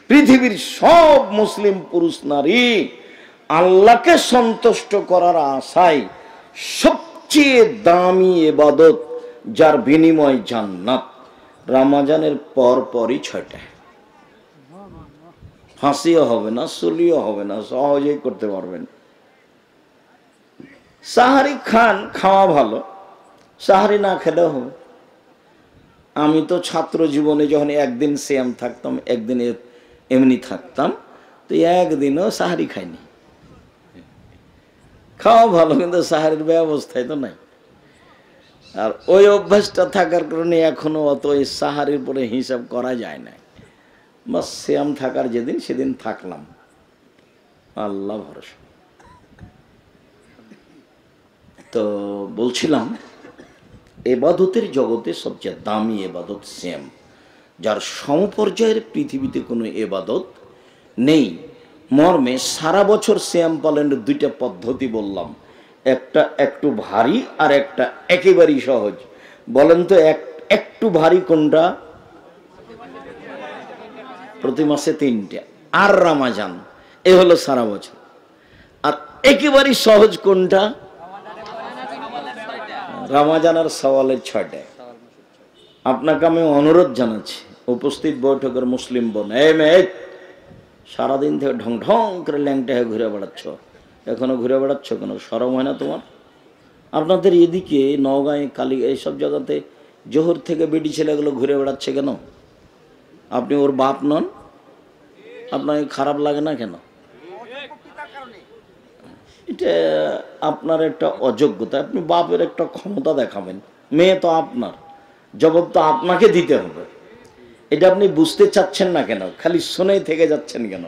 পৃথিবীর সব মুসলিম পুরুষ নারী আল্লাহকে সন্তুষ্ট করার আশায় সবচেয়ে দামি ইবাদত, যার বিনিময় জান্নাত, রমজানের পরই 6টা। ফাঁসিও হবে না, সুলিও হবে না, সহজেই করতে পারবেন। সাহারি খান, খাওয়া ভালো, সাহারি না খেলেও হবে। আমি তো ছাত্র জীবনে যখন একদিন সিয়াম থাকতাম, একদিন এমনি থাকতাম, তো একদিনও সাহারি খাইনি। খাওয়া ভালো, কিন্তু সাহারির ব্যবস্থায় তো নাই। আর ওই অভ্যাসটা থাকার কারণে এখনো অত ওই সাহারির পরে হিসাব করা যায় না। বাস সিয়াম থাকার যেদিন সেদিন থাকলাম, আল্লাহ ভরসা। তো বলছিলাম, এবাদতের জগতে সবচেয়ে দামি এবাদত সিয়াম, যার সমপর্যায়ের পৃথিবীতে কোনো এবাদত নেই। মর্মে সারা বছর সিয়াম পালনের 2টা পদ্ধতি বললাম, একটা একটু ভারী আর একটা একেবারেই সহজ। বলেন তো একটু ভারী কোনটা? প্রতি মাসে 3টা, আর রমজান, এ হলো সারা বছর। আর একেবারেই সহজ কোনটা? রমজান আর শাওয়ালের 6টা। আপনাকে আমি অনুরোধ জানাচ্ছি, উপস্থিত বৈঠকের মুসলিম বোন, এই মেয়ে, সারাদিন থেকে ঢং ঢং করে ল্যাংটা হয়ে ঘুরে বেড়াচ্ছ, এখনো ঘুরে বেড়াচ্ছ কেন? শরম হয় না তোমার? আপনাদের এদিকে নওগাঁয়, কালী, এইসব জায়গাতে জোহর থেকে বেটি ছেলেগুলো ঘুরে বেড়াচ্ছে কেন? আপনি ওর বাপ নন? আপনাকে খারাপ লাগে না কেন? এটা আপনার একটা অযোগ্যতা। আপনি বাপের একটা ক্ষমতা দেখাবেন, মেয়ে তো আপনার, জবাব তো আপনাকে দিতে হবে। এটা আপনি বুঝতে চাচ্ছেন না কেন? খালি শুনেই থেকে যাচ্ছেন কেন?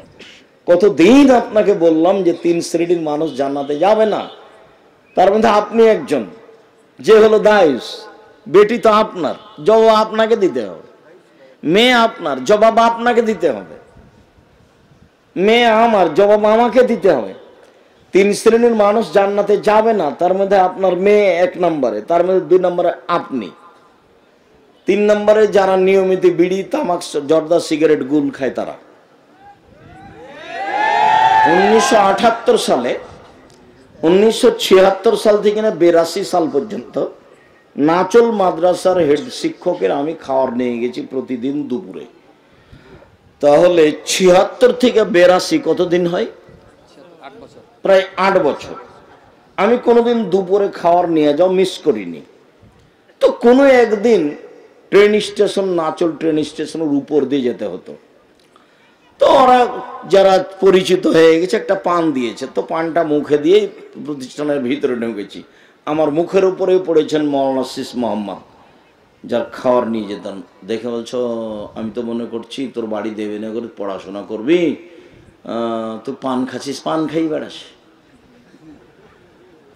কতদিন আপনাকে বললাম যে 3 শ্রেণীর মানুষ জান্নাতে যাবে না, তার মধ্যে আপনি একজন, যে হলো দায়ুস। বেটি তো আপনার, জবাব আপনাকে দিতে হবে। মেয়ে আপনার, জবাব আপনাকে দিতে হবে। মেয়ে আমার, জবাব আমাকে দিতে হবে। 3 শ্রেণীর মানুষ জান্নাতে যাবে না, তার মধ্যে আপনার মেয়ে 1 নম্বরে, তার মধ্যে 2 নম্বরে আপনি, 3 নম্বরে যারা নিয়মিত বিড়ি, তামাক, জর্দা, সিগারেট, গুল খায় তারা। 1978 সালে, 1976 সাল থেকে 82 সাল পর্যন্ত নাচল মাদ্রাসার হেড শিক্ষকের আমি খাওয়ার নিয়ে গেছি প্রতিদিন দুপুরে। তাহলে 76 থেকে 82 কতদিন হয়? প্রায় 8 বছর। আমি কোনোদিন দুপুরে খাওয়ার নিয়ে যাও মিস করিনি। তো কোনো একদিন ট্রেন স্টেশন, নাচল ট্রেন স্টেশনের উপর দিয়ে যেতে হতো। তো ওরা যারা পরিচিত হয়ে গেছে একটা পান দিয়েছে, তো পানটা মুখে দিয়ে প্রতিষ্ঠানের ভিতরে ঢুকেছি। আমার মুখের উপরে পড়েছেন মৌলানা সিস মোহাম্মদ, যার খাওয়ার নিয়ে যেতাম। দেখে বলছো, আমি তো মনে করছি তোর বাড়ি দেবেনগরে পড়াশোনা করবি, তুই পান খাচ্ছিস, পান খাই বেড়াস।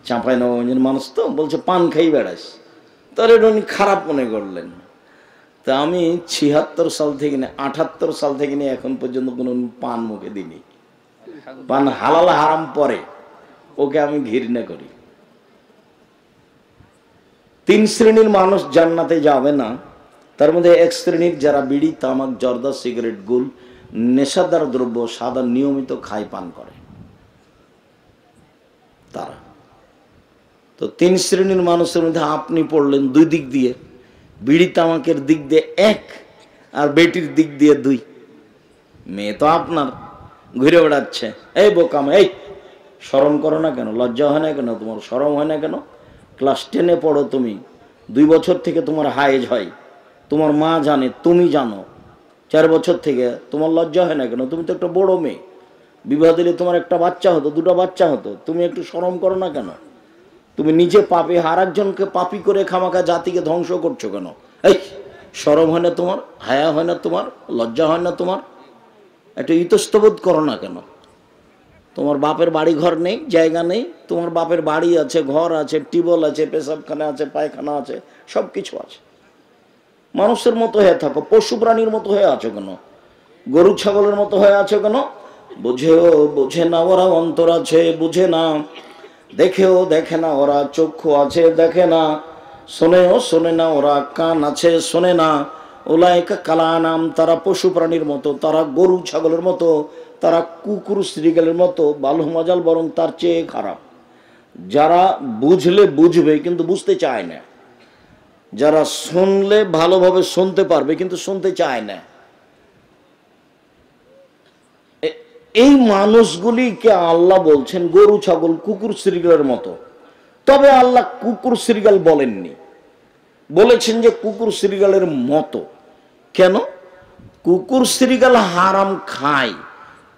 চাঁপাইনবাবগঞ্জের মানুষ তো, বলছে পান খাই বেড়াস। তার এটা উনি খারাপ মনে করলেন। তা আমি 76 সাল থেকে 78 সাল থেকে নিয়ে এখন পর্যন্ত কোনো পান মুখে দিইনি। পান হালাল হারাম পরে, ওকে আমি ঘৃণা করি। 3 শ্রেণীর মানুষ জান্নাতে যাবে না, তার মধ্যে 1 শ্রেণীর যারা বিড়ি, তামাক, জর্দা, সিগারেট, গুল, নেশাদার দ্রব্য সাদা নিয়মিত খায়, পান করে তারা। তো 3 শ্রেণীর মানুষের মধ্যে আপনি পড়লেন 2 দিক দিয়ে, বিড়ি তামাকের দিক দিয়ে 1 আর বেটির দিক দিয়ে 2। মেয়ে তো আপনার, ঘুরে বেড়াচ্ছে। এই বোকাম, এই শরম করো না কেন? লজ্জা হয় না কেন? তোমার শরম হয় না কেন? ক্লাস 10-এ পড়ো তুমি, 2 বছর থেকে তোমার হায়েজ হয়, তোমার মা জানে, তুমি জানো, 4 বছর থেকে। তোমার লজ্জা হয় না কেন? তুমি তো একটা বড় মেয়ে, বিবাহ দিলে তোমার একটা বাচ্চা হতো, 2টা বাচ্চা হতো। তুমি একটু শরম করো না কেন? তুমি নিজে পাপী, আর একজনকে পাপী করে খামাখা জাতিকে ধ্বংস করছো কেন? এই শরম হয় না তোমার? হায়া হয় না তোমার? লজ্জা হয় না তোমার? একটু ইতস্তবোধ করো না কেন? তোমার বাপের বাড়ি ঘর নেই, জায়গা নেই? তোমার বাপের বাড়ি আছে, ঘর আছে, টিউবওয়েল আছে, পেশাবখানা আছে, পায়খানা আছে, সব কিছু আছে। মানুষের মতো হয়ে থাকো, পশু প্রাণীর মতো হয়ে আছো কেন? গরু ছাগলের মতো হয়ে আছো কেন? বুঝেও বুঝে না ওরা, অন্তর আছে বুঝে না, দেখেও দেখে না ওরা, চক্ষু আছে দেখে না, শোনেও শোনে না ওরা, কান আছে শোনে না, উলাইকা কালানাম, তারা পশু প্রাণীর মতো, তারা গরু ছাগলের মতো, তারা কুকুর শ্রীগালের মতো, বালহুম আযাল, বরং তার চেয়ে খারাপ। যারা বুঝলে বুঝবে কিন্তু বুঝতে চায় না, যারা শুনলে ভালোভাবে শুনতে পারবে কিন্তু শুনতে চায় না, এই মানুষগুলিকে আল্লাহ বলছেন গরু ছাগল কুকুর শ্রীগালের মতো। তবে আল্লাহ কুকুর শ্রীগাল বলেননি, বলেছেন যে কুকুর শ্রীগালের মতো। কেন? কুকুর শ্রীগাল হারাম খায়,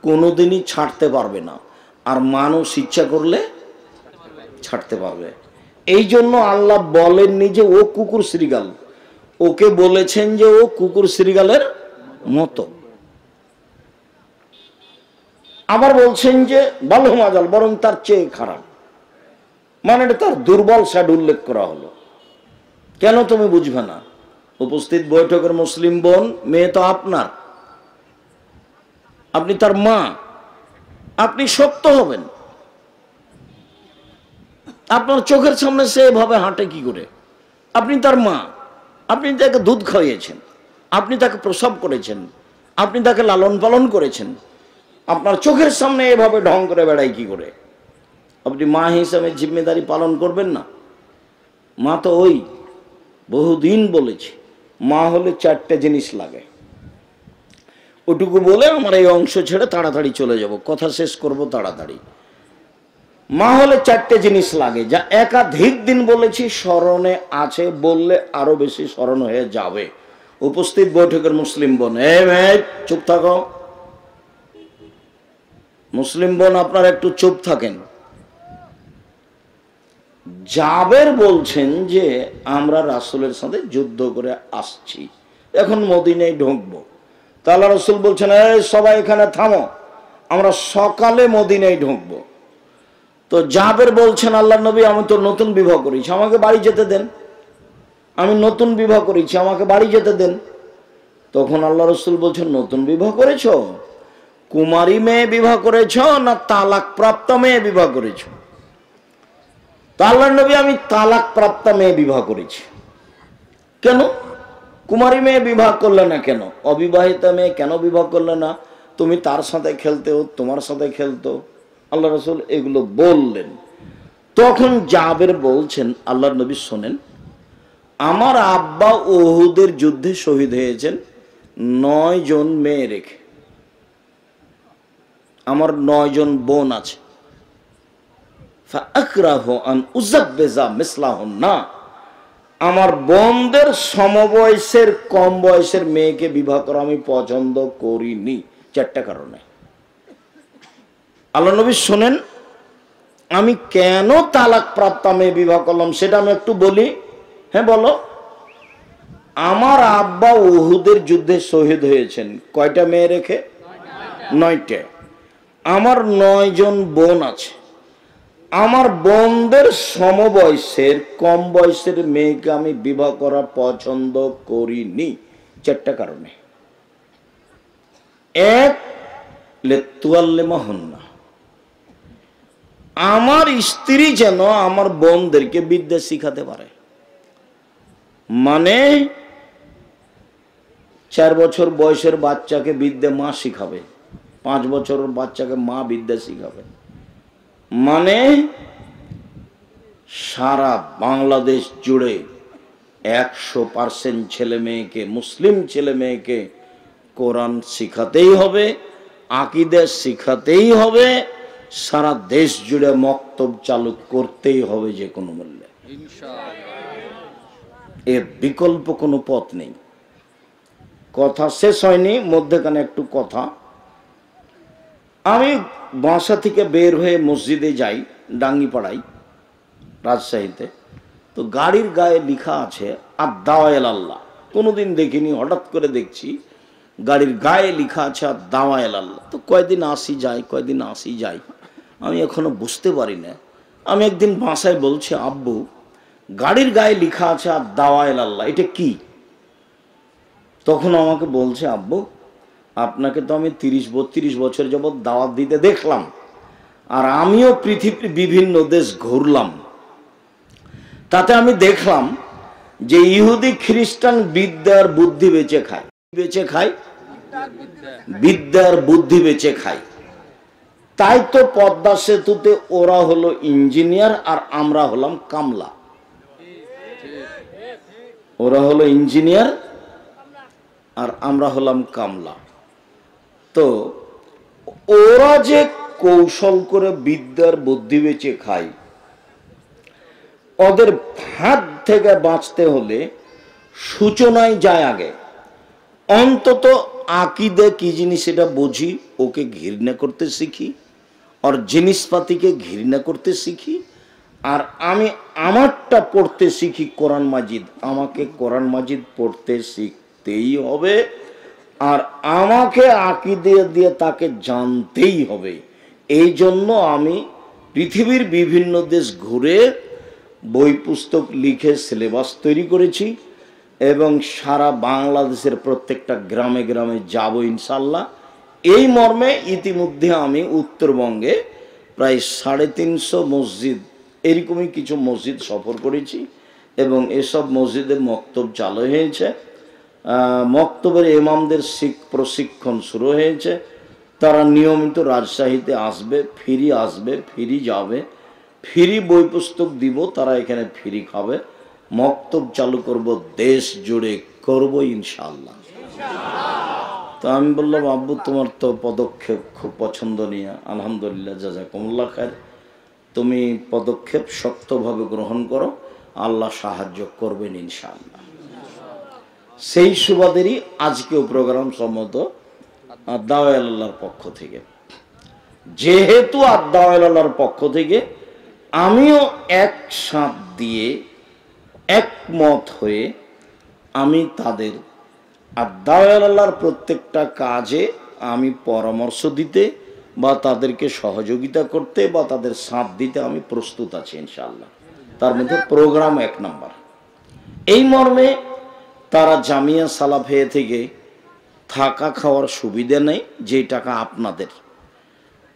কোনোদিনই ছাড়তে পারবে না, আর মানুষ ইচ্ছা করলে ছাড়তে পারবে। এই জন্য আল্লাহ বলেননি যে ও কুকুর শ্রীগাল, ওকে বলেছেন যে ও কুকুর শ্রীগালের মতো। আবার বলছেন যে বালহুম আযাল, বরং তার চেয়ে খারাপ, মানে তার দুর্বল সাইড উল্লেখ করা হলো। কেন তুমি বুঝবে না? উপস্থিত বৈঠকের মুসলিম বোন, মেয়ে তো আপনার, আপনি তার মা, আপনি শক্ত হবেন। আপনার চোখের সামনে সে এভাবে হাঁটে কি করে? আপনি তার মা, আপনি তাকে দুধ খাইয়েছেন, আপনি তাকে প্রসব করেছেন, আপনি তাকে লালন পালন করেছেন, আপনার চোখের সামনে এভাবে ঢং করে বেড়ায় কি করে? আপনি মা হিসাবে জিম্মেদারি পালন করবেন না? মা তো ওই, বহুদিন বলেছি, মা হলে 4টে জিনিস লাগে। ওটুকু বলে আমার এই অংশ ছেড়ে তাড়াতাড়ি চলে যাব, কথা শেষ করব তাড়াতাড়ি। মা হলে 4টে জিনিস লাগে, যা একাধিক দিন বলেছি, স্মরণে আছে, বললে আরো বেশি স্মরণ হয়ে যাবে। উপস্থিত বৈঠকের মুসলিম বোন, চুপ থাকো। মুসলিম বোন আপনারা একটু চুপ থাকেন। জাবের বলছেন যে আমরা রাসূলের সাথে যুদ্ধ করে আসছি, এখন মদিনায় ঢুকবো। তা আল্লাহ রাসূল বলছেন, এই সবাই এখানে থামো, আমরা সকালে মদিনায় ঢুকবো। তো জাবের বলছেন, আল্লাহ নবী, আমি তো নতুন বিবাহ করেছি, আমাকে বাড়ি যেতে দেন, আমি নতুন বিবাহ করেছি, আমাকে বাড়ি যেতে দেন। তখন আল্লাহ রাসূল বলছেন, নতুন বিবাহ করেছো? কুমারী মেয়ে বিবাহ করেছ না তালাক প্রাপ্ত মেয়ে বিবাহ করেছ? তা আল্লাহর নবী, আমি তালাক প্রাপ্ত মেয়ে বিবাহ করেছি। কেন কুমারী মেয়ে বিবাহ করলে না? কেন অবিবাহিতা মেয়ে কেন বিবাহ করলে না? তুমি তার সাথে খেলতে, তোমার সাথে খেলতো। আল্লাহ রাসূল এগুলো বললেন। তখন জাবের বলছেন, আল্লাহর নবী শোনেন, আমার আব্বা উহুদের যুদ্ধে শহীদ হয়েছেন 9 জন মেয়ে রেখে, আমার 9 জন বোন আছে। আমার বোনদের সমবয়সের কম বয়সের মেয়েকে বিবাহ করা আমি পছন্দ করিনি, 4টা কারণে। আল্লাহ নবী শোনেন, আমি কেন তালাক প্রাপ্ত মেয়ে বিবাহ করলাম সেটা আমি একটু বলি। হ্যাঁ বলো। আমার আব্বা উহুদের যুদ্ধে শহীদ হয়েছেন কয়টা মেয়ে রেখে? 9টে। আমার 9 জন বোন আছে, আমার বোনদের সমবয়সের কম বয়সের মেয়েকে আমি বিবাহ করা পছন্দ করিনি, 4টা কারণে। 1, লেতুয়াল্লিমাহুন্না, আমার স্ত্রী যেন আমার বোনদেরকে বিদ্যা শিখাতে পারে। মানে 4 বছর বয়সের বাচ্চাকে বিদ্যা মা শিখাবে, 5 বছরের বাচ্চাকে মা বিদ্যা শিখাবে। মানে সারা বাংলাদেশ জুড়ে 100% ছেলে মেয়েকে, মুসলিম ছেলে মেয়েকে কোরআন শিখাতেই হবে, আকীদা শিখাতেই হবে, সারা দেশ জুড়ে মক্তব চালু করতেই হবে যে কোনো মূল্যে, ইনশাআল্লাহ। এর বিকল্প কোনো পথ নেই। কথা শেষ হয়নি, মধ্যখানে একটু কথা। আমি বাসা থেকে বের হয়ে মসজিদে যাই, ডাঙ্গিপাড়ায়, রাজশাহীতে। তো গাড়ির গায়ে লেখা আছে আদ-দাওয়া ইলাল্লাহ। কোনোদিন দেখিনি, হঠাৎ করে দেখছি গাড়ির গায়ে লেখা আছে আদ-দাওয়া ইলাল্লাহ। তো কয়দিন আসি যাই, কয়দিন আসি যাই, আমি এখনো বুঝতে পারি না। আমি একদিন বাসায় বলছি, আব্বু, গাড়ির গায়ে লেখা আছে আদ-দাওয়া ইলাল্লাহ, এটা কি? তখন আমাকে বলছে, আব্বু, আপনাকে তো আমি 30-32 বছর যাবৎ দাওয়াত দিতে দেখলাম, আর আমিও পৃথিবীর বিভিন্ন দেশ ঘুরলাম, তাতে আমি দেখলাম যে ইহুদি খ্রিস্টান বিদ্যার বুদ্ধি বেচে খায়, বিদ্যার বুদ্ধি বেচে খায়। তাই তো পদ্মা সেতুতে ওরা হলো ইঞ্জিনিয়ার আর আমরা হলাম কামলা। ওরা হলো ইঞ্জিনিয়ার আর আমরা হলাম কামলা। তো ওরা যে কৌশল করে বিদ্যার বুদ্ধি বেচে খায়, ওদের হাত থেকে বাঁচতে হলে সূচনায় যায় আগে। অন্তত আকিদে কি জিনিস এটা বুঝি, ওকে ঘৃণা করতে শিখি, আর জিনিসপাতিকে ঘৃণা করতে শিখি। আর আমি আমারটা পড়তে শিখি কোরআন মাজিদ। আমাকে কোরআন মাজিদ পড়তে শিখতেই হবে, আর আমাকে আকিদে দিয়ে তাকে জানতেই হবে। এই জন্য আমি পৃথিবীর বিভিন্ন দেশ ঘুরে বই পুস্তক লিখে সিলেবাস তৈরি করেছি এবং সারা বাংলাদেশের প্রত্যেকটা গ্রামে গ্রামে যাব ইনশাল্লাহ। এই মর্মে ইতিমধ্যে আমি উত্তরবঙ্গে প্রায় 350 মসজিদ, এরকমই কিছু মসজিদ সফর করেছি এবং এসব মসজিদে মক্তব চালু হয়েছে। মক্তবের ইমামদের প্রশিক্ষণ শুরু হয়েছে। তারা নিয়মিত রাজশাহীতে আসবে, ফ্রি যাবে, ফ্রি বই পুস্তক দিব, তারা এখানে ফ্রি খাবে। মক্তব চালু করব, দেশ জুড়ে করব ইনশাআল্লাহ। তো আমি বললাম, আব্বু তোমার তো পদক্ষেপ খুব পছন্দনীয়, আলহামদুলিল্লাহ, জাযাকুমুল্লাহ খায়ের। তুমি পদক্ষেপ শক্তভাবে গ্রহণ করো, আল্লাহ সাহায্য করবেন ইনশাআল্লাহ। সেই সুবাদেরই আজকেও প্রোগ্রাম সম্মত আদ-দাওয়া ইলাল্লাহর পক্ষ থেকে। যেহেতু আদ-দাওয়া ইলাল্লাহর পক্ষ থেকে আমিও একসাথ দিয়ে একমত হয়ে আমি তাদের আদ-দাওয়া ইলাল্লাহর প্রত্যেকটা কাজে আমি পরামর্শ দিতে বা তাদেরকে সহযোগিতা করতে বা তাদের সাথ দিতে আমি প্রস্তুত আছি ইনশাআল্লাহ। তার মধ্যে প্রোগ্রাম 1 নাম্বার। এই মর্মে তারা জামিয়া সালাফিয়া থেকে থাকা খাওয়ার সুবিধা নেই, যে টাকা আপনাদের।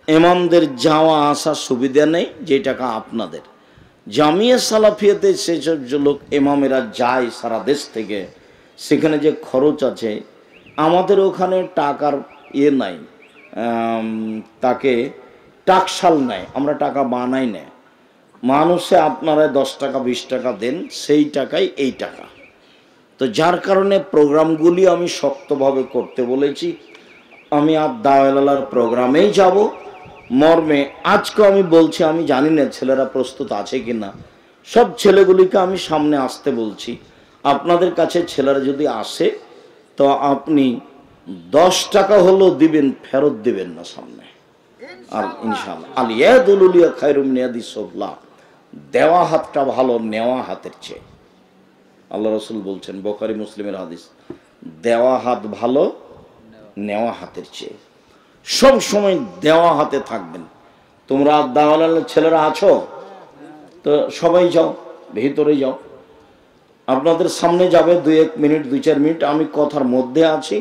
ইমামদের যাওয়া আসার সুবিধা নেই, যে টাকা আপনাদের। জামিয়া সালাফিয়াতে সেসব লোক ইমামেরা যায় সারা দেশ থেকে, সেখানে যে খরচ আছে, আমাদের ওখানে টাকার নাই, তাকে টাকশাল নেয়, আমরা টাকা বানাই না। মানুষে আপনারা 10 টাকা 20 টাকা দেন, সেই টাকাই এই টাকা। তো যার কারণে প্রোগ্রামগুলি আমি শক্তভাবে করতে বলেছি। আমি আদ-দাওয়া ইলাল্লাহর প্রোগ্রামেই যাব মর্মে আজকে আমি বলছি, আমি জানি না ছেলেরা প্রস্তুত আছে কিনা। সব ছেলেগুলিকে আমি সামনে আসতে বলছি। আপনাদের কাছে ছেলেরা যদি আসে তো আপনি 10 টাকা হলেও দিবেন, ফেরত দিবেন না সামনে। আর ইনশাআল্লাহ আল ইয়াদুল উলিয়া খায়রুম মিন ইয়াদিস সুফলা, দেওয়া হাতটা ভালো নেওয়া হাতের চেয়ে। আল্লাহ রাসূল বলছেন, বুখারী মুসলিমের হাদিস, দেওয়া হাত ভালো নেওয়া হাতের চেয়ে। সব সময় দেওয়া হাতে থাকবেন। তোমরা আদ-দাওয়া ইলাল্লাহর ছেলেরা আছো তো সবাই যাও, ভিতরে যাও। আপনাদের সামনে যাবে 2-1 মিনিট 2-4 মিনিট। আমি কথার মধ্যে আছি,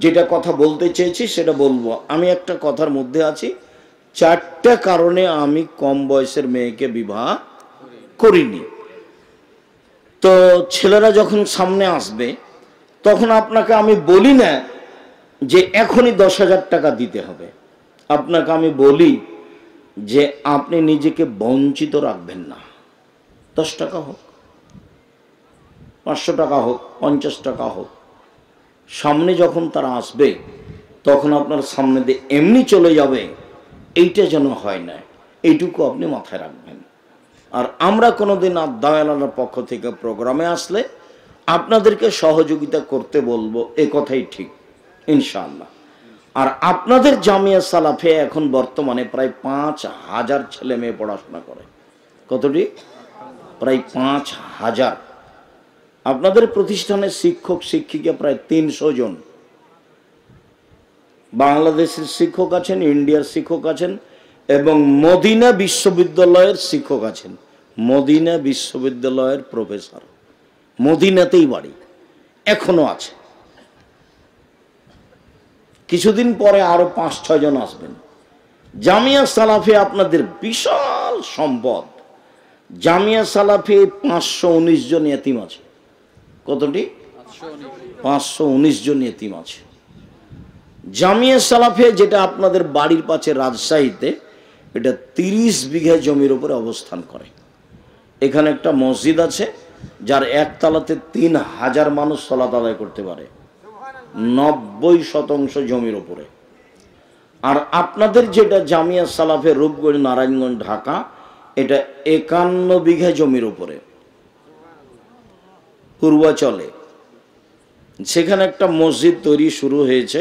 যেটা কথা বলতে চেয়েছি সেটা বলবো। আমি একটা কথার মধ্যে আছি। 4টা কারণে আমি কম বয়সের মেয়েকে বিবাহ করিনি। তো ছেলেরা যখন সামনে আসবে তখন আপনাকে আমি বলি না যে এখনই 10,000 টাকা দিতে হবে। আপনাকে আমি বলি যে আপনি নিজেকে বঞ্চিত রাখবেন না। 10 টাকা হোক, 500 টাকা হোক, 50 টাকা হোক, সামনে যখন তারা আসবে তখন আপনার সামনে দিয়ে এমনি চলে যাবে, এইটা যেন হয় না, এইটুকু আপনি মাথায় রাখবেন। আর আমরা কোনোদিন আদ-দাওয়া ইলাল্লাহর পক্ষ থেকে প্রোগ্রামে আসলে আপনাদেরকে সহযোগিতা করতে বলবো, এ কথাই ঠিক ইনশাআল্লাহ। আর আপনাদের জামিয়া সালাফে এখন বর্তমানে প্রায় 5,000 ছেলে মেয়ে পড়াশোনা করে। কতটি? প্রায় 5,000। আপনাদের প্রতিষ্ঠানের শিক্ষক শিক্ষিকা প্রায় 300 জন। বাংলাদেশের শিক্ষক আছেন, ইন্ডিয়ার শিক্ষক আছেন এবং মদিনা বিশ্ববিদ্যালয়ের শিক্ষক আছেন। মদিনা বিশ্ববিদ্যালয়ের প্রফেসর, মদিনাতেই বাড়ি, এখনো আছে। কিছুদিন পরে আরো 5-6 জন আসবেন। জামিয়া সালাফি আপনাদের বিশাল সম্পদ। জামিয়া সালাফি 519 জন ইতিম আছে। কতটি? 519 জন ইতিম আছে। জামিয়া সালাফিয়া যেটা আপনাদের বাড়ির পাশে রাজশাহীতে, এটা 30 বিঘা জমির উপরে অবস্থান করে। এখানে একটা মসজিদ আছে যার একতলাতে 3000 মানুষ সালাত আদায় করতে পারে, 90% জমির উপরে। আর আপনাদের যেটা জামিয়া সালাফে রূপগঞ্জ নারায়ণগঞ্জ ঢাকা, এটা 51 বিঘা জমির উপরে পূর্বাচলে। সেখানে একটা মসজিদ তৈরি শুরু হয়েছে,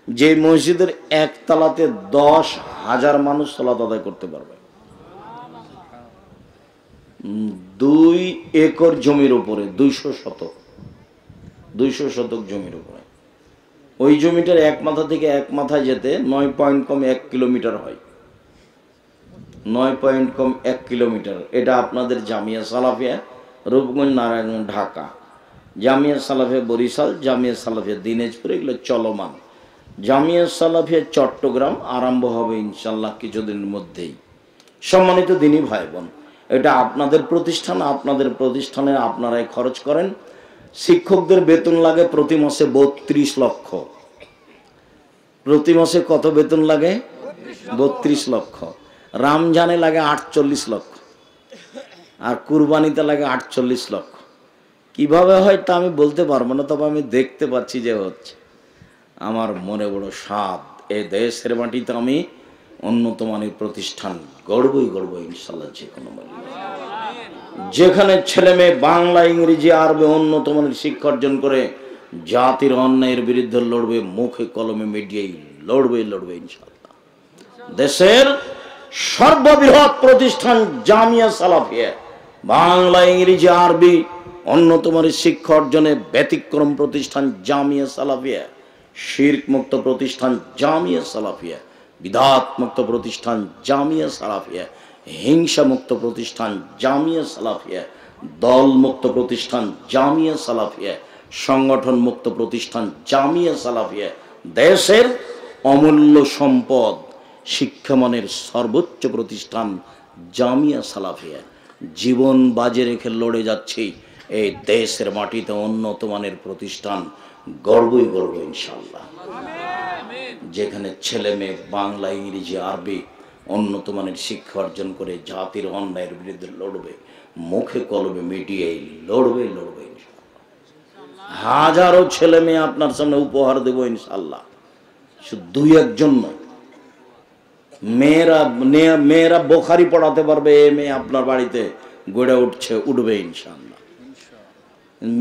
যে মসজিদের একতলাতে 10,000 মানুষ সালাত আদায় করতে পারবে। 2 একর জমির উপরে, 200 শতক জমির উপরে। ওই জমিটার এক মাথা থেকে এক মাথায় যেতে 9 পয়েন্ট কম 1 কিলোমিটার হয়, 9 পয়েন্ট কম 1 কিলোমিটার। এটা আপনাদের জামিয়া সালাফিয়া রূপগঞ্জ নারায়ণগঞ্জ ঢাকা, জামিয়া সালাফিয়া বরিশাল, জামিয়া সালাফিয়া দিনাজপুর, এগুলো চলমান। জামিয়া সালাফিয়া চট্টগ্রাম আরম্ভ হবে ইনশাল্লাহ কিছুদিনের মধ্যেই। সম্মানিত দিনী ভাই বোন, এটা আপনাদের প্রতিষ্ঠান, আপনাদের প্রতিষ্ঠানে আপনারাই খরচ করেন। শিক্ষকদের বেতন লাগে প্রতি মাসে 32 লক্ষ। প্রতি মাসে কত বেতন লাগে? 32 লক্ষ। রমজানে লাগে 48 লক্ষ, আর কুরবানিতে লাগে 48 লক্ষ। কিভাবে হয় তা আমি বলতে পারবো না, তবে আমি দেখতে পাচ্ছি যে হচ্ছে। আমার মনে বড় স্বাদ, এই দেশের মাটিতে আমি উন্নত মানের প্রতিষ্ঠান গড়বই ইনশাল্লাহ। যে কোনো যেখানে ছেলে মেয়ে বাংলা, ইংরেজি, আরবি উন্নত মানের শিক্ষা অর্জন করে জাতির অন্যায়ের বিরুদ্ধে লড়বে, মুখে কলমে মিডিয়ায় লড়বে ইনশাল্লাহ। দেশের সর্ববৃহৎ প্রতিষ্ঠান জামিয়া সালাফিয়া, বাংলা, ইংরেজি, আরবি উন্নত মানের শিক্ষা অর্জনে ব্যতিক্রম প্রতিষ্ঠান জামিয়া সালাফিয়া, শিরক মুক্ত প্রতিষ্ঠান জামিয়া সালাফিয়া, বিদাত মুক্ত প্রতিষ্ঠান জামিয়া সালাফিয়া, হিংসা মুক্ত প্রতিষ্ঠান জামিয়া সালাফিয়া, দল মুক্ত প্রতিষ্ঠান জামিয়া সালাফিয়া, সংগঠন মুক্ত প্রতিষ্ঠান জামিয়া সালাফিয়া। দেশের অমূল্য সম্পদ শিক্ষামানের সর্বোচ্চ প্রতিষ্ঠান জামিয়া সালাফিয়া। জীবন বাজে রেখে লড়ে যাচ্ছি এই দেশের মাটিতে উন্নত মানের প্রতিষ্ঠান গর্বই ইনশাল্লাহ। যেখানে ছেলে মেয়ে বাংলা, ইংরেজি, আরবি উন্নত মানের শিক্ষা অর্জন করে জাতির অন্যায়ের বিরুদ্ধে লড়বে, মুখে কলমে মিডিয়ায় লড়বে ইনশাল্লাহ। হাজারো ছেলে মেয়ে আপনার সামনে উপহার দেব ইনশাল্লাহ, শুধু 2-1 নয়। মেয়েরা বোখারি পড়াতে পারবে, এ মেয়ে আপনার বাড়িতে গড়ে উঠবে ইনশাল্লাহ।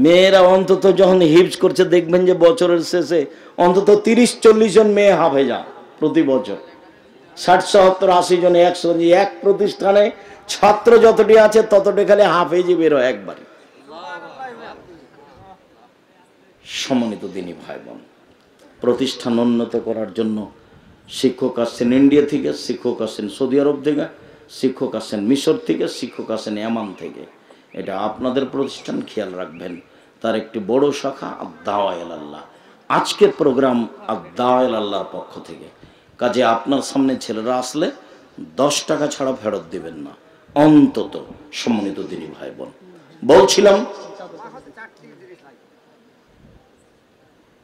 মেয়েরা অন্তত যখন হিফজ করছে দেখবেন যে বছরের শেষে অন্তত 30-40 জন মেয়ে হাফেজা প্রতি বছর, 60-70-80 জন, 100 জন। এক প্রতিষ্ঠানে ছাত্র যতটি আছে ততটি খালি হাফেজি বের হয় একবারে। সম্মানিত দিনী ভাই বোন, প্রতিষ্ঠান উন্নত করার জন্য শিক্ষক আসছেন ইন্ডিয়া থেকে, শিক্ষক আসছেন সৌদি আরব থেকে, শিক্ষক আসছেন মিশর থেকে, শিক্ষক আসছেন ইয়ামান থেকে। এটা আপনাদের প্রতিষ্ঠান, খেয়াল রাখবেন। তার একটি বড় শাখা আদ-দাওয়া ইলাল্লাহ। আজকের প্রোগ্রাম আদ-দাওয়া ইলাল্লাহর পক্ষ থেকে। কাজে আপনার সামনে ছেলেরা আসলে 10 টাকা ছাড়া ফেরত দিবেন না অন্তত। সম্মানিত দিনী ভাই বোন, বলছিলাম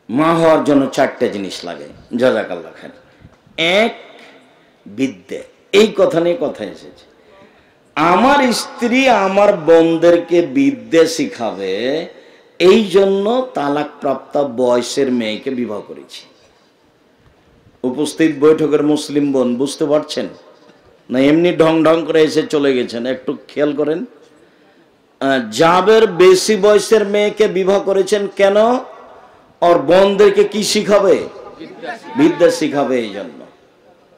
মা হওয়ার জন্য 4টে জিনিস লাগে। জাযাকাল্লাহ খাইর। 1, বিদ্যে। এই কথা নিয়ে কথা এসেছে। আমার স্ত্রী আমার বোনদেরকে বিদ্যে শিখাবে, এই জন্য তালাক প্রাপ্ত বয়সের মেয়েকে বিবাহ করেছি। উপস্থিত বৈঠকের মুসলিম বোন বুঝতে পারছেন না? এমনি ঢং করে এসে চলে গেছেন? একটু খেয়াল করেন। জাবের বেশি বয়সের মেয়েকে বিবাহ করেছেন কেন? আর বোনদেরকে কি শিখাবে? বিদ্যা শিখাবে। এই জন্য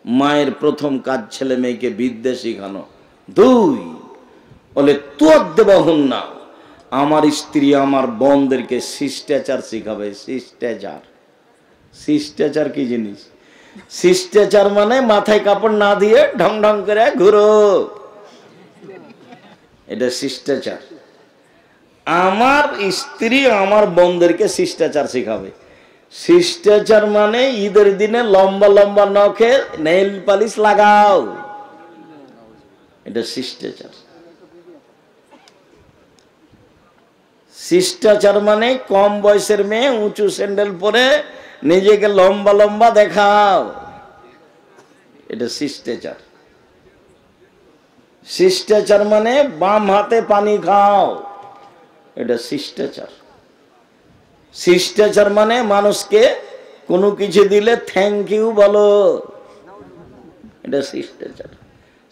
মায়ের প্রথম কাজ ছেলে মেয়েকে বিদ্যা শিখানো। 2, বলে তুয়াদ্দেবাহুন না, আমার স্ত্রী আমার বোনদেরকে শিষ্টাচার শিখাবে। শিষ্টাচার কি জিনিস? শিষ্টাচার মানে মাথায় কাপড় না দিয়ে ঢং করে ঘুরো, এটা শিষ্টাচার। আমার স্ত্রী আমার বোনদেরকে শিষ্টাচার শিখাবে। শিষ্টাচার মানে ঈদের দিনে লম্বা নখে নেইল পালিশ লাগাও, এটা শিষ্টাচার। শিষ্টাচার মানে কম বয়সের মেয়ে উঁচু স্যান্ডেল পরে নিজেকে লম্বা লম্বা দেখাও, এটা শিষ্টাচার। শিষ্টাচার মানে বাম হাতে পানি খাও, এটা শিষ্টাচার। শিষ্টাচার মানে মানুষকে কোনো কিছু দিলে থ্যাংক ইউ বলো, এটা শিষ্টাচার।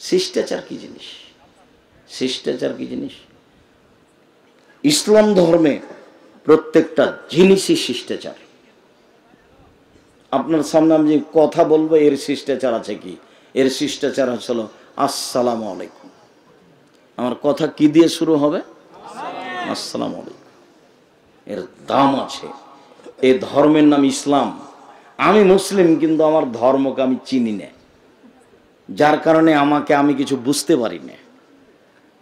শিষ্টাচার কি জিনিস? শিষ্টাচার কি জিনিস? ইসলাম ধর্মে প্রত্যেকটা জিনিসই শিষ্টাচার। আপনার সামনে আমি যে কথা বলবো এর শিষ্টাচার আছে কি? এর শিষ্টাচার হলো আসসালামু আলাইকুম। আমার কথা কি দিয়ে শুরু হবে? আসসালামু আলাইকুম। এর দাম আছে। এই ধর্মের নাম ইসলাম। আমি মুসলিম, কিন্তু আমার ধর্মকে আমি চিনি না, যার কারণে আমি কিছু বুঝতে পারি না।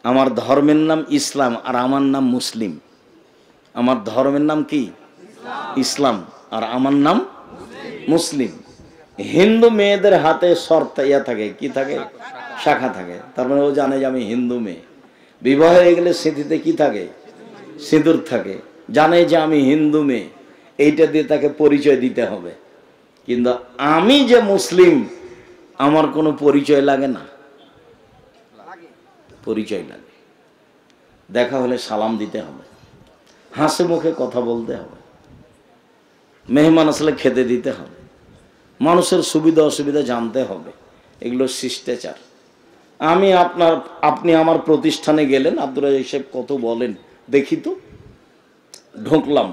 আমার ধর্মের নাম ইসলাম আর আমার নাম মুসলিম। আমার ধর্মের নাম কি? ইসলাম আর আমার নাম মুসলিম। হিন্দু মেয়েদের হাতে শর্ত ইয়া থাকে, কি থাকে? শাখা থাকে। তার মানে ও জানে যে আমি হিন্দু মেয়ে। বিবাহ হয়ে গেলে স্মৃতিতে কি থাকে? সিঁদুর থাকে। জানে যে আমি হিন্দু মেয়ে, এইটা দিয়ে তাকে পরিচয় দিতে হবে। কিন্তু আমি যে মুসলিম, আমার কোনো পরিচয় লাগে না। পরিচয় লাগে। দেখা হলে সালাম দিতে হবে, হাসি মুখে কথা বলতে হবে, মেহমান আসলে খেতে দিতে হবে, মানুষের সুবিধা অসুবিধা জানতে হবে। এগুলো শিষ্টাচার। আপনি আমার প্রতিষ্ঠানে গেলেন, আব্দুর রাজ্জাক সাহেব কত বলেন দেখি তো। ঢুকলাম,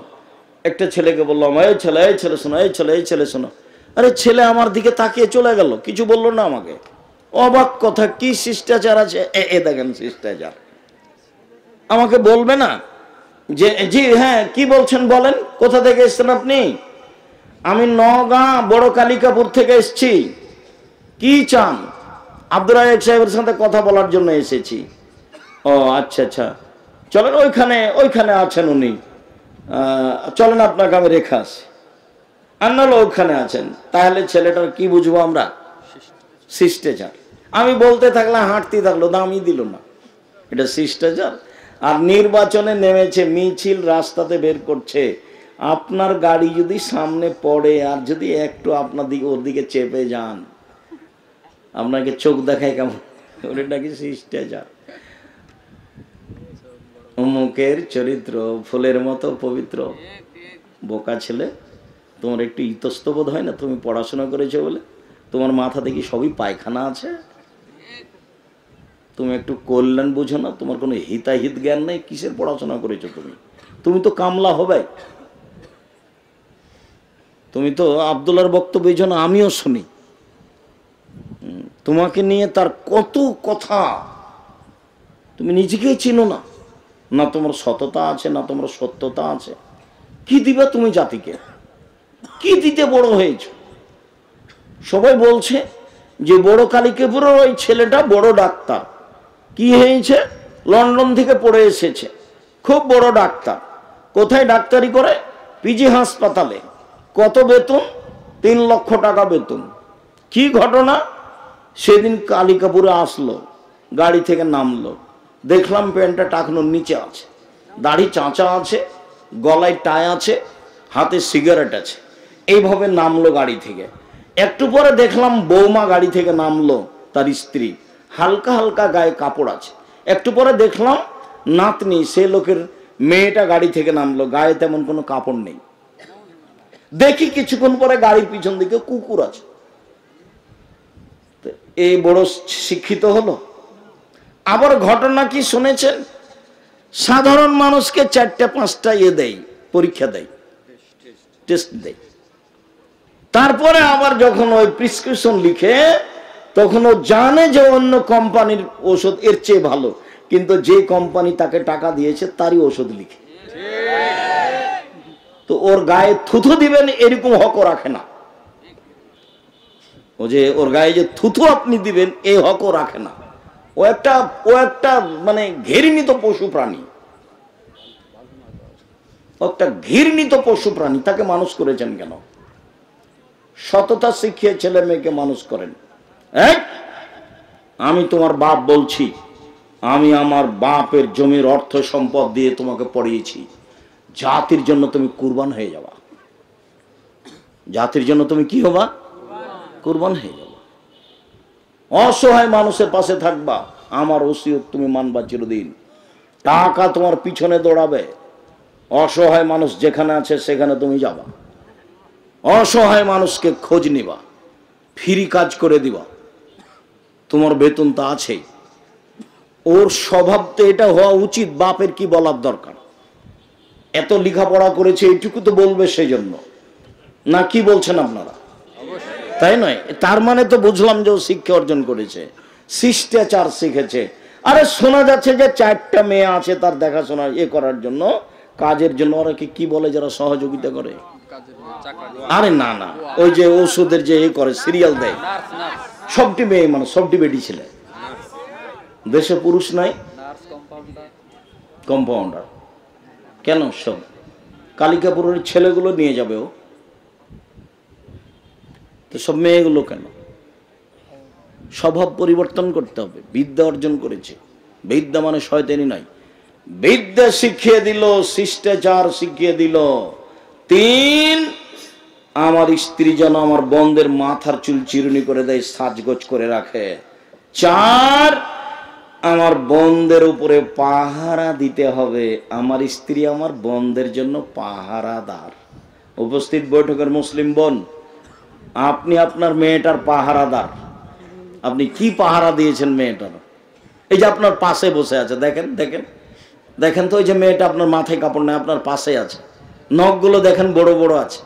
একটা ছেলেকে বললাম এই ছেলে শোনো, এই ছেলে শোনো। আরে ছেলে আমার দিকে তাকিয়ে চলে গেল, কিছু বললো না আমাকে। অবাক কথা, কি শিষ্টাচার আছে? এ দেখেন শিষ্টাচার। আমাকে বলবে না যে জি হ্যাঁ কি বলছেন বলেন, কোথা থেকে এসছেন আপনি? আমি নওগাঁ বড় কালিকাপুর থেকে এসছি। কি চান? আব্দুর রাজ্জাক সাহেবের সাথে কথা বলার জন্য এসেছি। ও আচ্ছা আচ্ছা, চলেন ওইখানে আছেন উনি, চলেন আপনাকে আমি রেখে আসি। আন্নালো ওখানে আছেন। তাহলে ছেলেটার কি বুঝবো আমরা? শিষ্টাচার। আমি বলতে থাকলাম, হাঁটতে থাকলো, দামই দিল না। এটা শিষ্টাচার। আর নির্বাচনে নেমেছে, মিছিল রাস্তাতে বের করছে, আপনার গাড়ি যদি সামনে পড়ে আর যদি একটু আপনার দিকে ওর দিকে চেপে যান, আপনাকে চোখ দেখায় কেমন? ওটা নাকি শিষ্টাচার। অমুকের চরিত্র ফুলের মতো পবিত্র। বোকা ছেলে, তোমার একটু ইতস্তবোধ হয় না? তুমি পড়াশোনা করেছো বলে তোমার মাথা দেখি সবই পায়খানা আছে। তুমি একটু কল্যাণ বুঝো না? তোমার কোনো হিতাহিত জ্ঞান নেই। কিসের পড়াশোনা করেছো তুমি? তুমি তো কামলা হবে। তুমি তো আব্দুল্লাহর বক্তব্য এই জন্য আমিও শুনি। তোমাকে নিয়ে তার কত কথা, তুমি নিজেকেই চিনো না। না তোমার সততা আছে, না তোমার সত্যতা আছে। কি দিবা তুমি জাতিকে? কি দিতে বড় হয়েছ? সবাই বলছে যে বড় কালিকাপুরের ওই ছেলেটা বড় ডাক্তার। কি হয়েছে? লন্ডন থেকে পড়ে এসেছে, খুব বড় ডাক্তার। কোথায় ডাক্তারি করে? পিজি হাসপাতালে। কত বেতন? 3 লক্ষ টাকা বেতন। কি ঘটনা? সেদিন কালিকাপুরে আসলো, গাড়ি থেকে নামলো, দেখলাম প্যান্টটা টাকনোর নিচে আছে, দাড়ি চাঁচা আছে, গলায় টাই আছে, হাতে সিগারেট আছে। এইভাবে নামলো গাড়ি থেকে। একটু পরে দেখলাম বৌমা গাড়ি থেকে নামলো, তার স্ত্রী, হালকা হালকা গায়ে কাপড় আছে। একটু পরে দেখলাম নাতনি, সে লোকের মেয়েটা গাড়ি থেকে নামলো, গায়ে তেমন কোনো কাপড় নেই। দেখি কিছুক্ষণ পরে গাড়ির পিছন দিকে কুকুর আছে। এই বড় শিক্ষিত হলো। আবার ঘটনা কি শুনেছেন? সাধারণ মানুষকে 4টা-5টা দেয়, পরীক্ষা দেয়, টেস্ট দেয়। তারপরে আবার যখন ওই প্রেসক্রিপশন লিখে, তখন ও জানে যে অন্য কোম্পানির ওষুধ এর চেয়ে ভালো, কিন্তু যে কোম্পানি তাকে টাকা দিয়েছে তারই ওষুধ লিখে। তো ওর গায়ে থুথু দিবেন এরকম হক রাখে না। ও যে ওর গায়ে যে থুথু আপনি দিবেন এই হকও রাখে না। ও একটা মানে ঘৃণিত পশু প্রাণী। একটা ঘৃণিত পশু প্রাণী। তাকে মানুষ করেছেন কেন? সততা শিখিয়ে ছেলে মেয়েকে মানুষ করেন। আমি তোমার বাপ বলছি, আমি আমার বাপের জমির অর্থ সম্পদ দিয়ে তোমাকে পড়িয়েছি, জাতির জন্য তুমি কুরবান হয়ে যাবা, জাতির জন্য তুমি কি হবা? কুরবান হয়ে যাবা। অসহায় মানুষের পাশে থাকবা, আমার ওসিয়ত তুমি মানবা চিরদিন। টাকা তোমার পিছনে দৌড়াবে, অসহায় মানুষ যেখানে আছে সেখানে তুমি যাবা, অসহায় মানুষকে খোঁজ নিবা, ফ্রি কাজ করে দিবা, তোমার বেতন তো আছেই। ওর স্বভাব তো এটা হওয়া উচিত, বাপের কি বলার দরকার, এত লেখাপড়া করেছে এইটুকু তো বলবে সেই জন্য, না কি বলছেন আপনারা? তাই নয়? তার মানে তো বুঝলাম যে ও শিক্ষা অর্জন করেছে, শিষ্টাচার শিখেছে। আরে শোনা যাচ্ছে যে 4টা মেয়ে আছে তার দেখাশোনা করার জন্য, কাজের জন্য। ওরা কি বলে যারা সহযোগিতা করে? আরে না না, ওই যে ওষুধের যে করে সিরিয়াল দেয়, সবটি মেয়ে মানুষ, সবটি বেটি ছেলে। দেশে পুরুষ নাই, কম্পাউন্ডার কেন? সব কালিকাপুরের ছেলেগুলো নিয়ে যাবে ও, তো সব মেয়েগুলো কেন? স্বভাব পরিবর্তন করতে হবে। বিদ্যা অর্জন করেছে, বিদ্যা মানে শয়তানি নাই, বিদ্যা শিখিয়ে দিল, শিষ্টাচার শিখিয়ে দিল। 3, আমার স্ত্রী যেন আমার বোনদের মাথার চুল চিরুনি করে দেয়, সাজগোজ করে রাখে। 4, আমার বোনদের উপরে পাহারা দিতে হবে, আমার স্ত্রী আমার বোনদের জন্য পাহারাদার। উপস্থিত বৈঠকের মুসলিম বোন, আপনি আপনার মেয়েটার পাহারাদার। আপনি কি পাহারা দিয়েছেন মেয়েটার? এই যে আপনার পাশে বসে আছে, দেখেন দেখেন দেখেন তো, ওই যে মেয়েটা আপনার মাথায় কাপড় নেই, আপনার পাশে আছে, নখগুলো দেখেন বড় বড় আছে,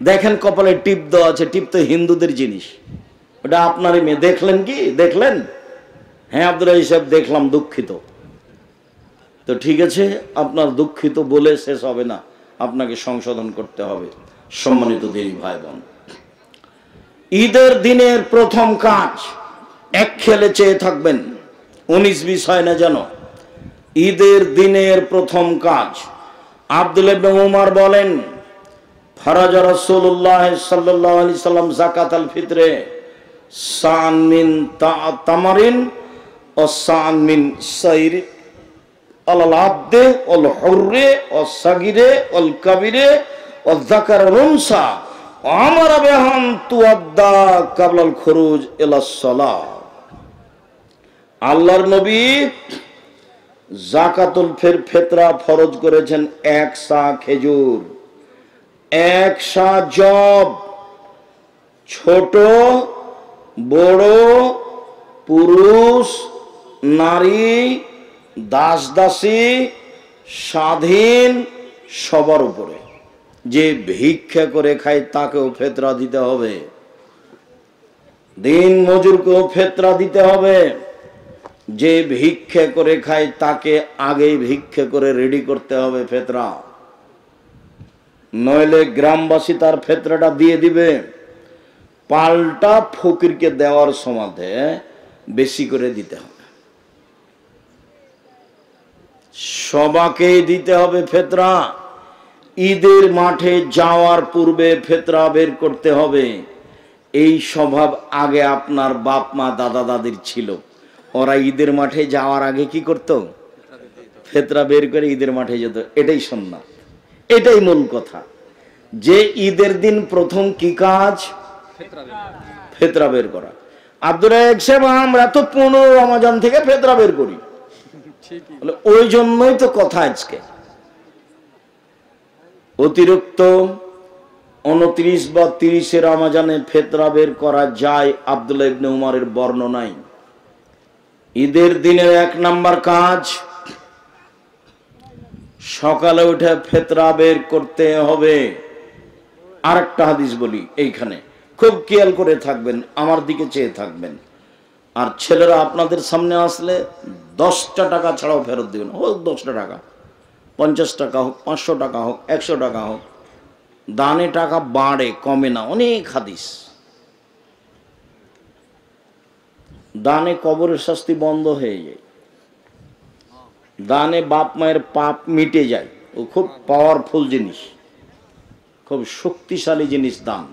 দেখেন কপালে টিপ দেওয়া আছে, টিপ তো হিন্দুদের জিনিস, ওটা আপনারই মেয়ে। দেখলেন কি? দেখলেন? হ্যাঁ আব্দুল রাজ্জাক সাহেব দেখলাম, দুঃখিত। তো ঠিক আছে, আপনার দুঃখিত বলে শেষ হবে না, আপনাকে সংশোধন করতে হবে। সম্মানিত দিনী ভাই বোন, ঈদের দিনের প্রথম কাজ এক খেলে চেয়ে থাকবেন, 19-20 হয় না যেন। ঈদের দিনের প্রথম কাজ, আব্দুল্লাহ ইবনে উমর বলেন, ফারাজা রাসূলুল্লাহ সাল্লাল্লাহু আলাইহি সাল্লাম যাকাতাল ফিতরে সান মিন তামারিন ও সান মিন সাইর আলাল আবদে ওয়াল হুররে ওয়াস সাগিরে ওয়াল কাবিরে ওয়াল যাকার রুনসা আমার বেহান তুয়াদ্দা কাবলাল খুরুজ ইলাস সালাহ। আল্লাহর নবী যাকাতুল ফিতরা ফরজ করেছেন 1 সা খেজুর, 1 সা জব, ছোট বড় পুরুষ নারী দাস দাসী স্বাধীন সবার উপরে, যে ভিক্ষা করে খায় তাকেও ফেতরা দিতে হবে, দিন মজুরকেও ফেতরা দিতে হবে। যে ভিক্ষা করে খায় তাকে আগেই ভিক্ষা করে রেডি করতে হবে ফেতরা, নইলে গ্রামবাসী তার ফেতরাটা দিয়ে দিবে, পাল্টা ফকিরকে দেওয়ার সমাধে বেশি করে দিতে হবে, সবাকেই দিতে হবে ফেতরা। ঈদের মাঠে যাওয়ার পূর্বে ফেতরা বের করতে হবে। এই স্বভাব আগে আপনার বাপ মা দাদা দাদির ছিল, ওরা ঈদের মাঠে যাওয়ার আগে কি করত? ফেতরা বের করে ঈদের মাঠে যেত। এটাই সুন্নাত, এটাই মূল কথা, যে ঈদের দিন প্রথম কি কাজ? ফেতরা বের করা। আব্দুর রাজ্জাক সাহেব, আমরা তো 15 রমজান থেকে ফেতরা বের করি, ওই জন্যই তো কথা আজকে। অতিরিক্ত 29 বা 30 রমজানে ফেতরা বের করা যায়, আব্দুল্লাহ ইবনে উমরের বর্ণনায়। ঈদের দিনের 1 নাম্বার কাজ, সকালে উঠে ফেতরা বের করতে হবে। আরেকটা হাদিস বলি, এইখানে খুব খেয়াল করে থাকবেন, আমার দিকে চেয়ে থাকবেন। আর ছেলেরা আপনাদের সামনে আসলে 10টা টাকা ছাড়াও ফেরত দেবেন, হোক 10টা টাকা, 50 টাকা হোক, 500 টাকা হোক, 100 টাকা হোক। দানে টাকা বাড়ে, কমে না। অনেক হাদিস, দানে কবরের শাস্তি বন্ধ হয়ে যায়, দানে বাপ মায়ের পাপ মিটে যায়। ও খুব পাওয়ারফুল জিনিস, খুব শক্তিশালী জিনিস দান।